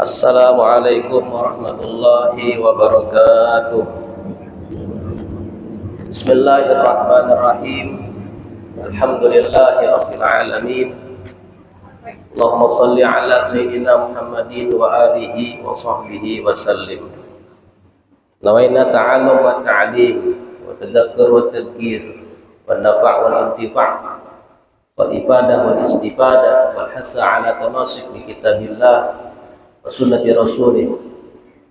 Assalamualaikum warahmatullahi wabarakatuh. Bismillahirrahmanirrahim. Alhamdulillahi rabbil alamin. Allahumma salli ala sayyidina Muhammadin wa alihi wa sahbihi wa sallim. Nawaina ta'allum wa ta'lim wa tadakkur wa tadhkir wa nafa' wal intifa' wal ibadah wal istifadah wal hasa ala tamasuk bi kitabillah wa sunnati rasulih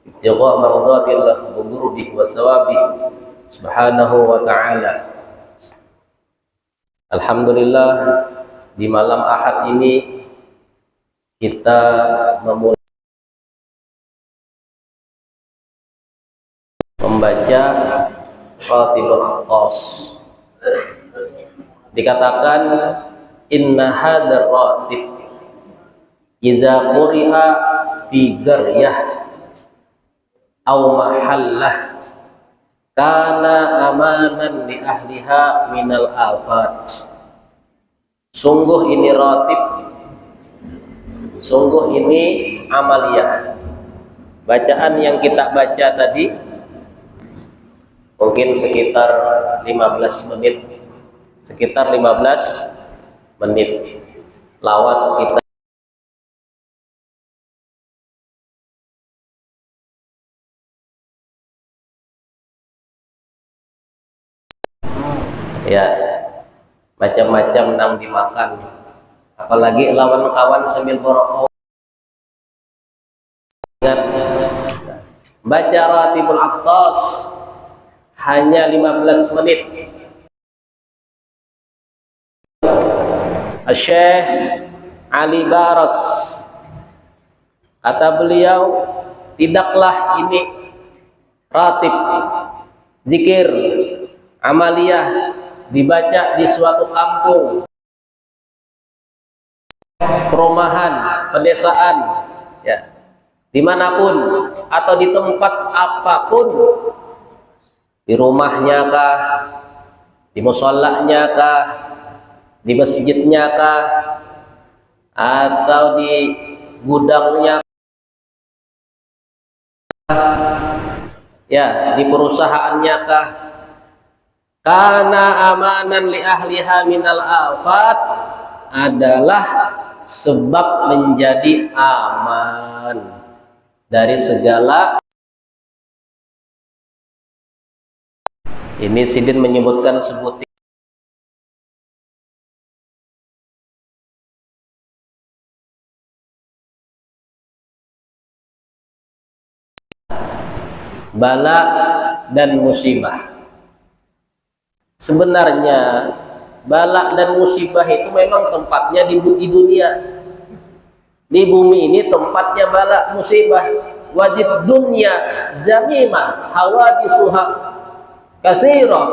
ibtigha mardatillah wa qurbihi wa thawabih subhanahu wa ta'ala. Alhamdulillah, di malam Ahad ini kita memulai membaca Ratibul Aqtas. Dikatakan inna hadar ratib idza quri'a fi qaryah aw mahallah kana amanan li ahliha minal afat. Sungguh ini ratib, sungguh ini amaliyah. Bacaan yang kita baca tadi mungkin sekitar 15 menit, lawas kita ya macam-macam nang dimakan, apalagi lawan kawan sambil merokok. Ingat, baca Ratibul Aqtas hanya 15 menit. Syekh Ali Baras kata beliau, tidaklah ini ratib, zikir, amaliyah dibaca di suatu kampung, perumahan, pedesaan, ya, dimanapun atau di tempat apapun, di rumahnya kah, di musholanya kah, di masjidnya kah, atau di gudangnya kah, ya, di perusahaannya kah, karena amanan li ahliha minal afat, adalah sebab menjadi aman dari segala. Ini Sidin menyebutkan sebutin bala dan musibah. Sebenarnya bala dan musibah itu memang tempatnya di dunia. Di bumi ini tempatnya bala musibah. Wajib dunia jamimah hawadisuha kasirah.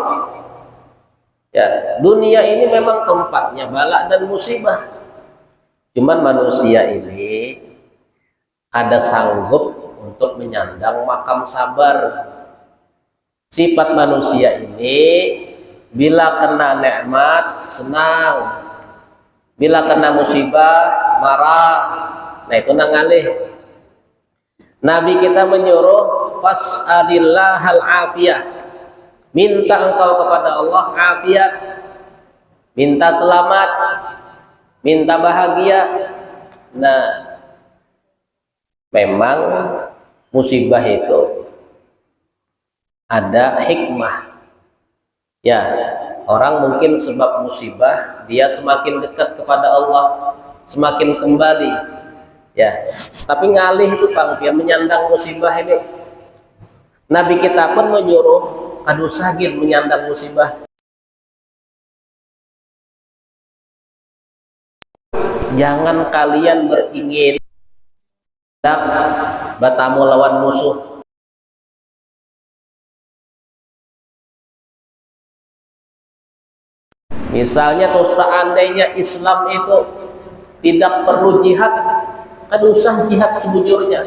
Ya, dunia ini memang tempatnya bala dan musibah. Cuman manusia ini ada sanggup untuk menyandang makam sabar. Sifat manusia ini bila kena nikmat senang, bila kena musibah marah. Nah, itu nangalih. Nabi kita menyuruh fas'alillahal afiyah, minta engkau kepada Allah afiat, minta selamat, minta bahagia. Nah, memang musibah itu ada hikmah. Ya, orang mungkin sebab musibah dia semakin dekat kepada Allah, semakin kembali. Ya, tapi ngalih itu Bang, dia menyandang musibah ini. Nabi kita pun menyuruh kadu sagir menyandang musibah. Jangan kalian beringin batamu lawan musuh. Misalnya tuh seandainya Islam itu tidak perlu jihad, kan usah jihad sebujurnya.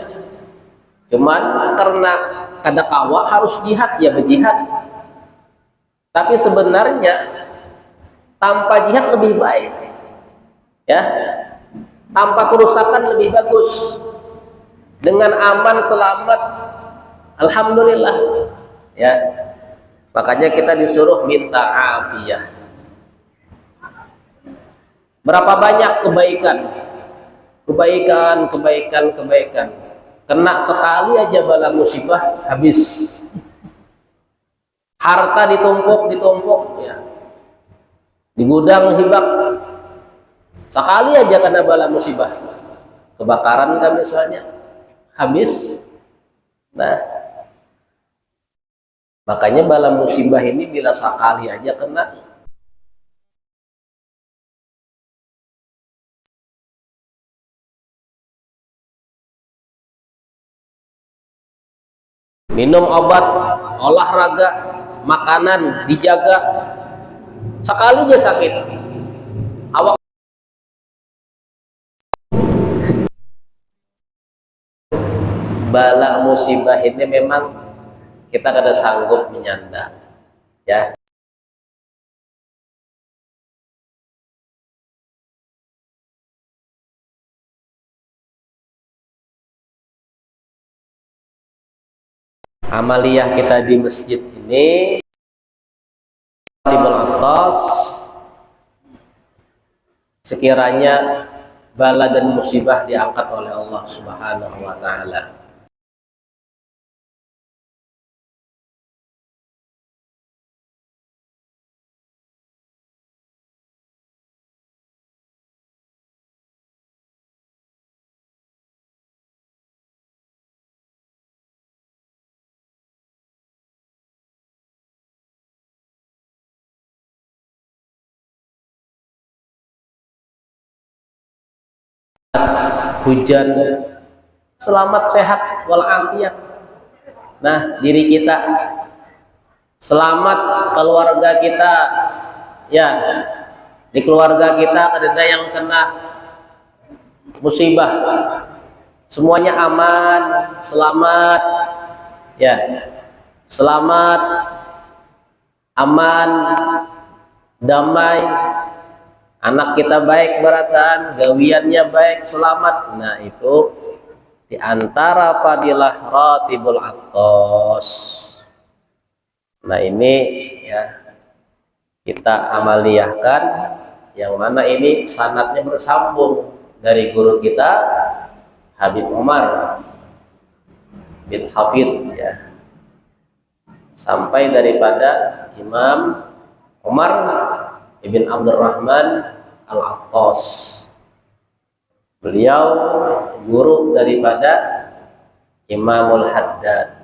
Cuman karena kada kawa harus jihad, ya berjihad. Tapi sebenarnya tanpa jihad lebih baik, ya, tanpa kerusakan lebih bagus. dengan aman selamat, alhamdulillah ya. Makanya kita disuruh minta afiyah. Berapa banyak kebaikan. Kena sekali aja bala musibah habis. Harta ditumpuk ya. Di gudang hibak. Sekali aja kena bala musibah. Kebakaran kan misalnya habis. Nah, makanya bala musibah ini bila sekali aja kena, minum obat, olahraga, makanan dijaga. Sekali aja sakit, awak bala musibah ini memang kita kada sanggup menyanda ya. Amaliyah kita di masjid ini di atas, sekiranya bala dan musibah diangkat oleh Allah Subhanahu wa taala. Hujan, selamat sehat walafiat. Nah, diri kita selamat, keluarga kita ya, di keluarga kita ada yang kena musibah, semuanya aman, selamat ya, selamat, aman, damai. Anak kita baik beratan, gawiannya baik, selamat. Nah, itu diantara fadilah ratibul atos. Nah, ini ya kita amaliyahkan, yang mana ini sanadnya bersambung dari guru kita Habib Umar bin Hafid ya, sampai daripada Imam Umar ibn Abdurrahman Al-Attas. Beliau guru daripada Imamul Haddad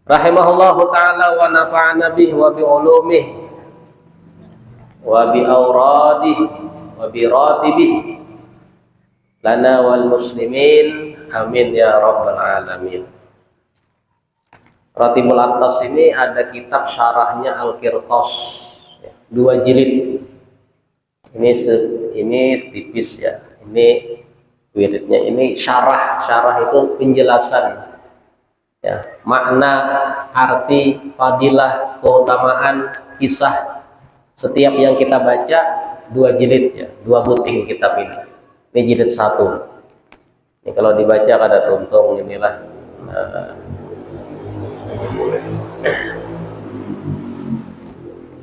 rahimahullahu ta'ala, wa nafa'ana bih wa bi ulumih wa bi awradih wa bi ratibih lana wal muslimin, amin ya rabbal alamin. Ratibul Atas ini ada kitab syarahnya Al-Qirtas, 2 jilid. Ini tipis ya. Ini wiridnya, ini syarah itu penjelasan ya, makna, arti, fadilah, keutamaan, kisah setiap yang kita baca. 2 jilid ya, 2 buting kitab ini. Ini jilid 1. Ini kalau dibaca kada tuntung inilah.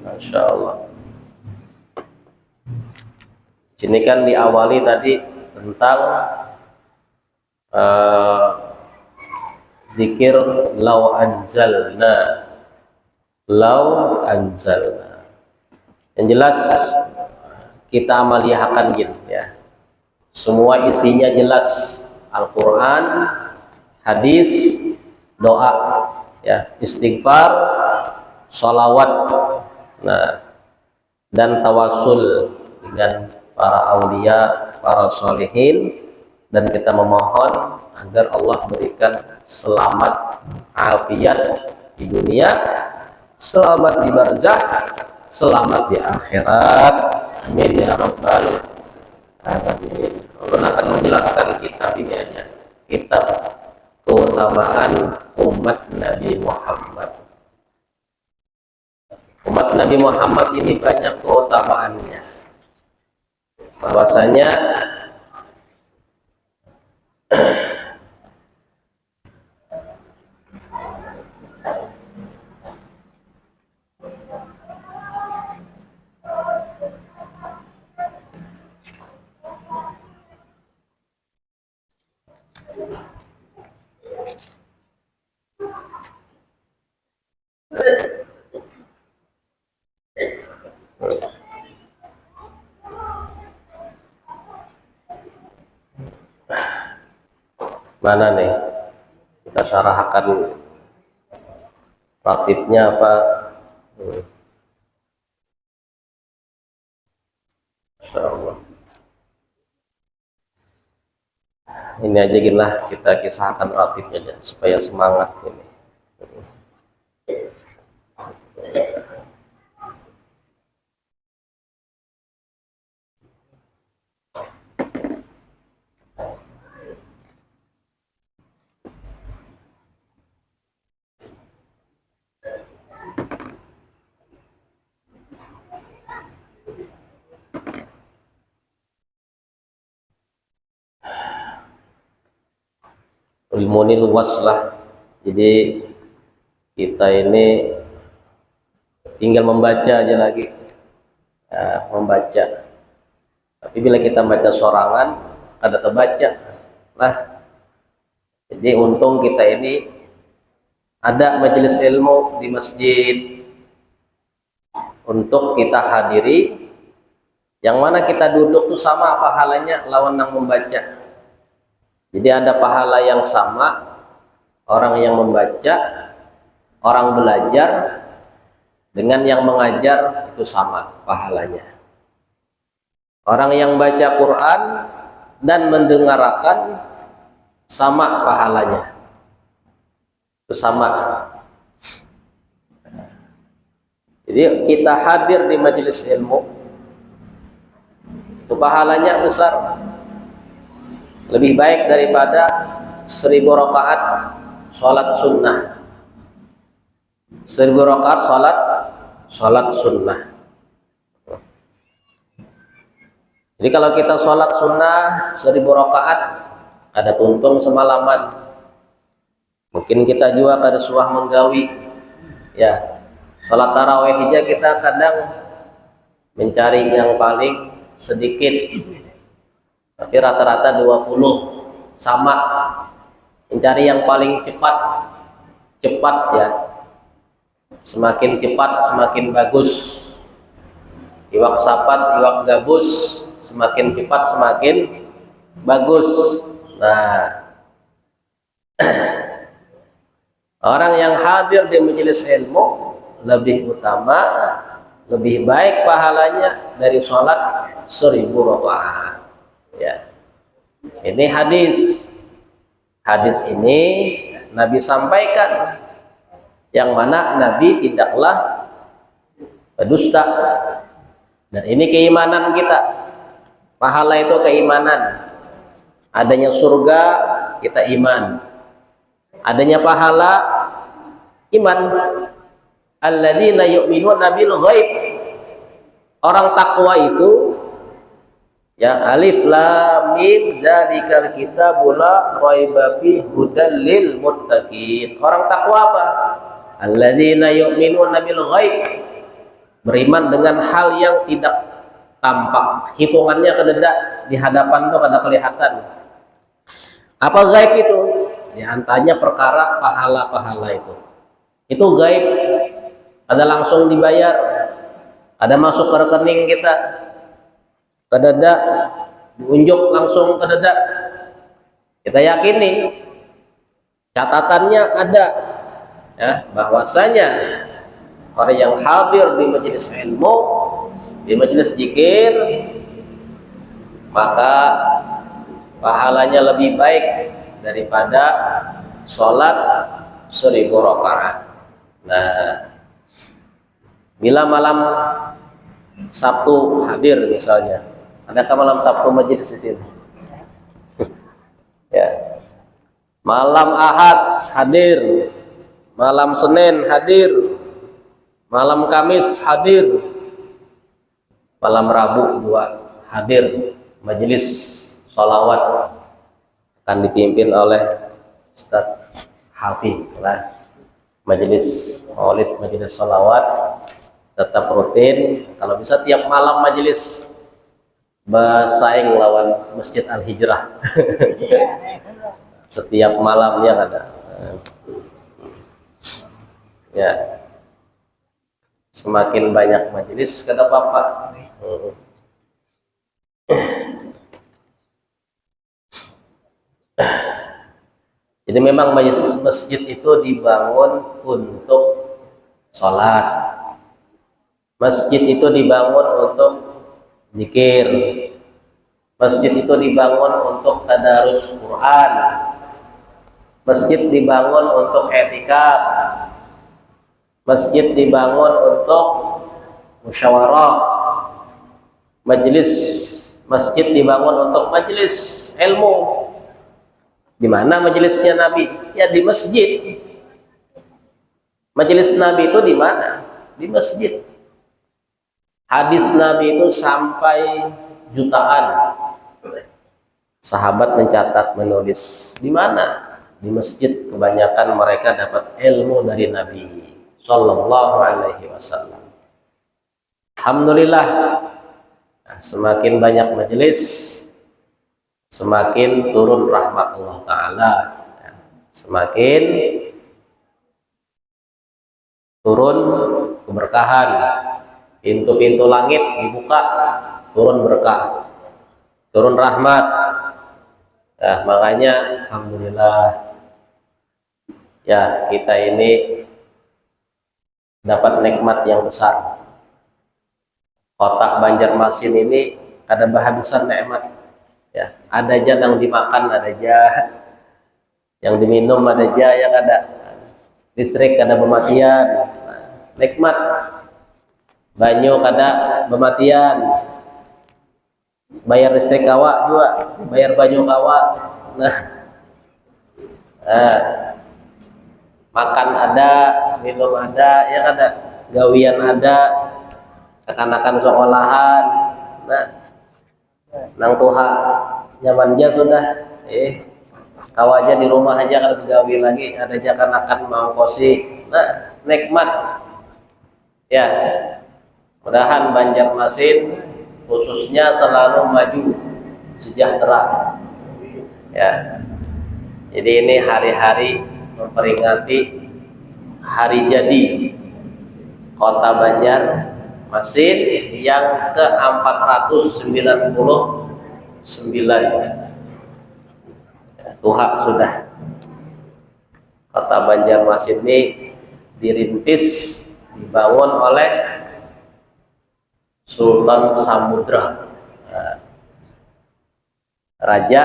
Masya Allah. Sini kan diawali tadi tentang zikir lau anzalna. Yang jelas kita amaliyahkan gitu ya. Semua isinya jelas, Al-Quran, hadis, doa ya, istighfar, sholawat, nah, dan tawasul dengan para aulia, para sholihin, dan kita memohon agar Allah berikan selamat afiat di dunia, selamat di barzah, selamat di akhirat, amin ya rabbal alamin. Allah akan menjelaskan kitab ini aja, kitab keutamaan umat Nabi Muhammad. Umat Nabi Muhammad ini banyak keutamaannya, bahwasanya Mana nih? Kita syarahkan ratibnya apa? Masya Allah. Ini aja gila kita kisahkan ratibnya aja supaya semangat ini. Ilmu ini luas lah, jadi kita ini tinggal membaca aja lagi, membaca. Tapi bila kita baca sorangan ada terbaca lah. Jadi untung kita ini ada majelis ilmu di masjid untuk kita hadiri, yang mana kita duduk tuh sama pahalanya lawan yang membaca. Jadi ada pahala yang sama, orang yang membaca, orang belajar, dengan yang mengajar itu sama pahalanya. Orang yang baca Quran dan mendengarkan sama pahalanya, itu sama. Jadi kita hadir di majelis ilmu itu pahalanya besar, lebih baik daripada 1000 rakaat sholat sunnah. 1000 rakaat sholat sunnah. Jadi kalau kita sholat sunnah 1000 rakaat ada tuntung semalaman. Mungkin kita juga kada suah menggawi, ya. Sholat tarawih aja kita kadang mencari yang paling sedikit, tapi rata-rata 20 sama. Mencari yang paling cepat ya. Semakin cepat semakin bagus. Iwak sapat, iwak gabus, semakin cepat semakin bagus. Nah, orang yang hadir di majelis ilmu lebih utama, lebih baik pahalanya dari sholat 1000 rakaat. Ya. Ini hadis. Hadis ini Nabi sampaikan, yang mana Nabi tidaklah berdusta. Dan ini keimanan kita. Pahala itu keimanan. Adanya surga kita iman. Adanya pahala iman. Alladzina yu'minuna bil ghaib. Orang takwa itu, ya, alif lam mim dzalikal kitabul la raiba fihi hudal lil muttaqin. Orang takwa apa? Alladzina yu'minuna bil ghaib. Beriman dengan hal yang tidak tampak, hitungannya kededak di hadapan tuh kada kelihatan. Apa gaib itu? Ya, antaranya perkara pahala-pahala itu. Itu gaib, ada langsung dibayar, ada masuk ke rekening kita, kededak diunjuk langsung kededak. Kita yakini catatannya ada, ya, bahwasanya orang yang hadir di majelis ilmu, di majelis zikir, maka pahalanya lebih baik daripada sholat 1000 rakaat. Nah, bila malam Sabtu hadir misalnya, adakah malam Sabtu majelis di sini? Ya. Malam Ahad hadir, malam Senin hadir, malam Kamis hadir, malam Rabu juga hadir majelis sholawat akan dipimpin oleh Ustaz Hafiz lah. Majelis maulid, majelis sholawat tetap rutin, kalau bisa tiap malam majelis, bersaing lawan Masjid Al-Hijrah. Setiap malamnya ada. Ya, semakin banyak majelis kata Papa. Jadi memang masjid itu dibangun untuk sholat. Masjid itu dibangun untuk zikir. Masjid itu dibangun untuk tadarus Quran. Masjid dibangun untuk i'tikaf. Masjid dibangun untuk musyawarah. Masjid dibangun untuk majelis ilmu. Di mana majelisnya Nabi? Ya di masjid. Majelis Nabi itu di mana? Di masjid. Hadis Nabi itu sampai jutaan. Sahabat mencatat, menulis. Di mana? Di masjid. Kebanyakan mereka dapat ilmu dari Nabi Sallallahu Alaihi Wasallam. Alhamdulillah. Nah, semakin banyak majelis, semakin turun rahmat Allah Ta'ala, semakin turun keberkahan, pintu-pintu langit dibuka, turun berkah, turun rahmat. Nah, makanya Alhamdulillah ya, kita ini dapat nikmat yang besar. Kota Banjarmasin ini ada kehabisan nikmat. Ya, ada aja yang dimakan, ada aja yang diminum, ada aja yang ada listrik, ada pematian. Nikmat. Banyu kada pematian. Bayar listrik kawa juga, bayar banyu kawa. Nah, makan ada, minum ada, ya kada, gawian ada, kekanakan sekolahan. Nah, nang tuha nyaman aja sudah, kawa aja di rumah aja kalau digawi lagi, ada aja kanakan mau kosi. Nah, nikmat ya. Mudahan Banjarmasin khususnya selalu maju sejahtera ya. Jadi ini hari-hari memperingati hari jadi Kota Banjarmasin yang ke-499. Tuha sudah. Kota Banjarmasin ini dirintis, dibangun oleh Sultan Samudra, Raja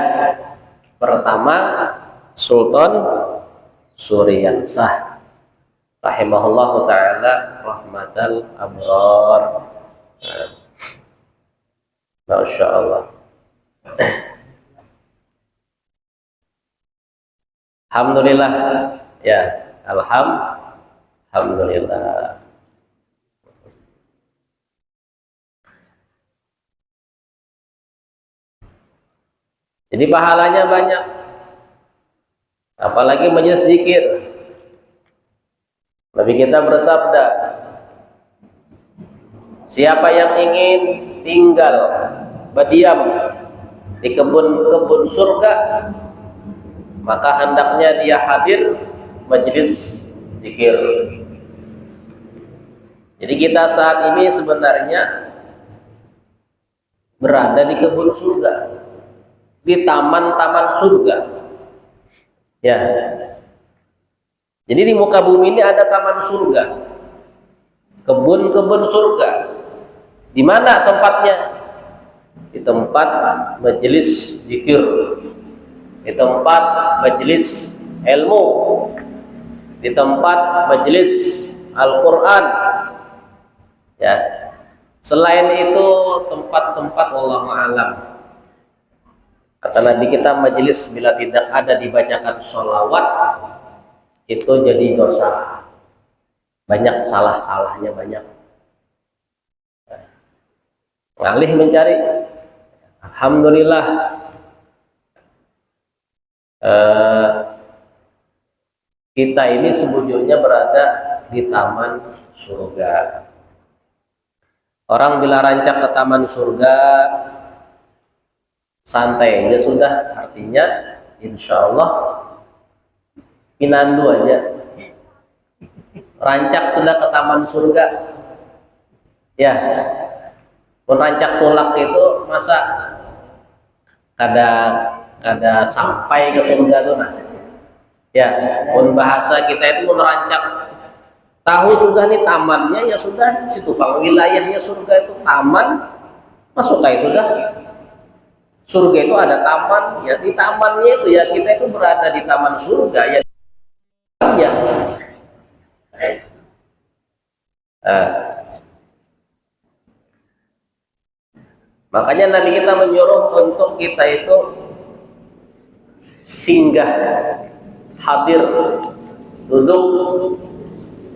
pertama Sultan Suryansah rahimahullahu ta'ala rahmatal abrar. Masya Allah. Alhamdulillah ya, alhamdulillah. Jadi pahalanya banyak. Apalagi majelis zikir. Nabi kita bersabda, siapa yang ingin tinggal berdiam di kebun-kebun surga, maka hendaknya dia hadir majelis zikir. Jadi kita saat ini sebenarnya berada di kebun surga, di taman-taman surga. Ya. Jadi di muka bumi ini ada taman surga, kebun-kebun surga. Di mana tempatnya? Di tempat majelis zikir, di tempat majelis ilmu, di tempat majelis Al-Quran. Ya. Selain itu tempat-tempat wallahu a'lam. Kata Nabi kita, majelis bila tidak ada dibacakan sholawat itu jadi dosa. Banyak salah-salahnya, banyak. Ngalih mencari. Alhamdulillah Eh, kita ini sebujurnya berada di taman surga. Orang bila rancak ke taman surga, santai aja sudah, artinya insya Allah pinandu aja. Rancak sudah ke taman surga, ya. Pun rancak tulak itu masa kada sampai ke surga tuh nah. Ya, pun bahasa kita itu merancak tahu sudah nih tamannya, ya sudah situ pang wilayahnya surga itu taman, masuk aja sudah. Surga itu ada taman, ya di tamannya itu ya kita itu berada di taman surga ya. Ya. Makanya Nabi kita menyuruh untuk kita itu singgah, hadir, duduk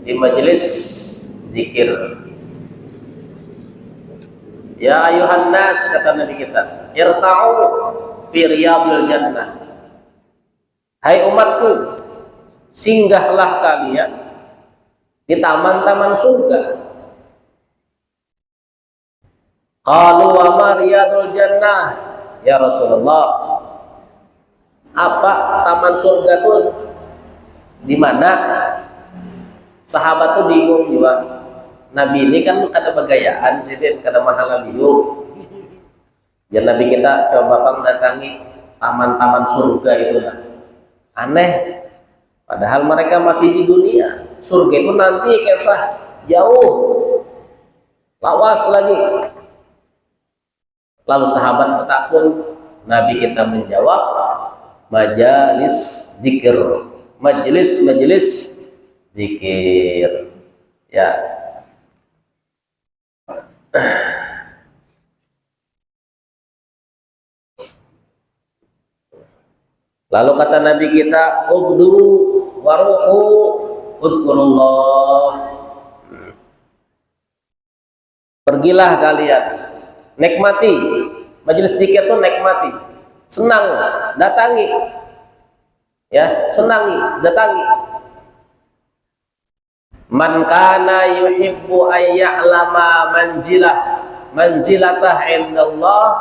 di majelis zikir. Ya ayuhan nas, kata Nabi kita, irta'u fi riyadil jannah. Hai umatku, singgahlah kalian di taman-taman surga. Qalu wa ma riyadul jannah, ya Rasulullah, apa taman surga itu di mana? Sahabat tuh bingung juga. Nabi ini kan kada begayaan sih, kada mahal biu. Ya Nabi kita coba bang datangi taman-taman surga itulah. Aneh. Padahal mereka masih di dunia. Surga itu nanti kisah jauh, lawas lagi. Lalu sahabat bertakun, Nabi kita menjawab, majalis zikir, majelis zikir, ya. Lalu kata Nabi kita, ugdu waruhu udkurullah. Pergilah kalian, nikmati majelis zikir itu, nikmati, senang, datangi, ya, senangi, datangi. Man kana yuhibbu ay ya'lama manzilatah indallah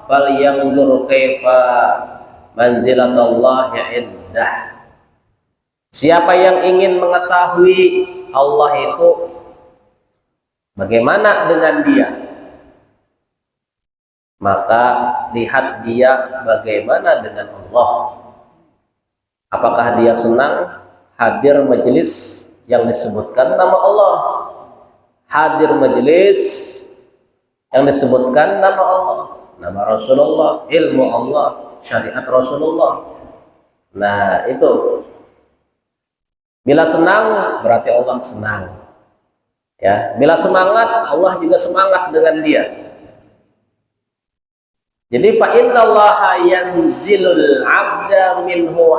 falyanzur kaifa manzilatallahi indah. Siapa yang ingin mengetahui Allah itu bagaimana dengan dia, maka lihat dia bagaimana dengan Allah. Apakah dia senang hadir majelis yang disebutkan nama Allah, hadir majelis yang disebutkan nama Allah, nama Rasulullah, ilmu Allah, syariat Rasulullah. Nah itu, bila senang berarti Allah senang, ya. Bila semangat, Allah juga semangat dengan dia. Jadi fa innallaha yanzilul 'abda minhu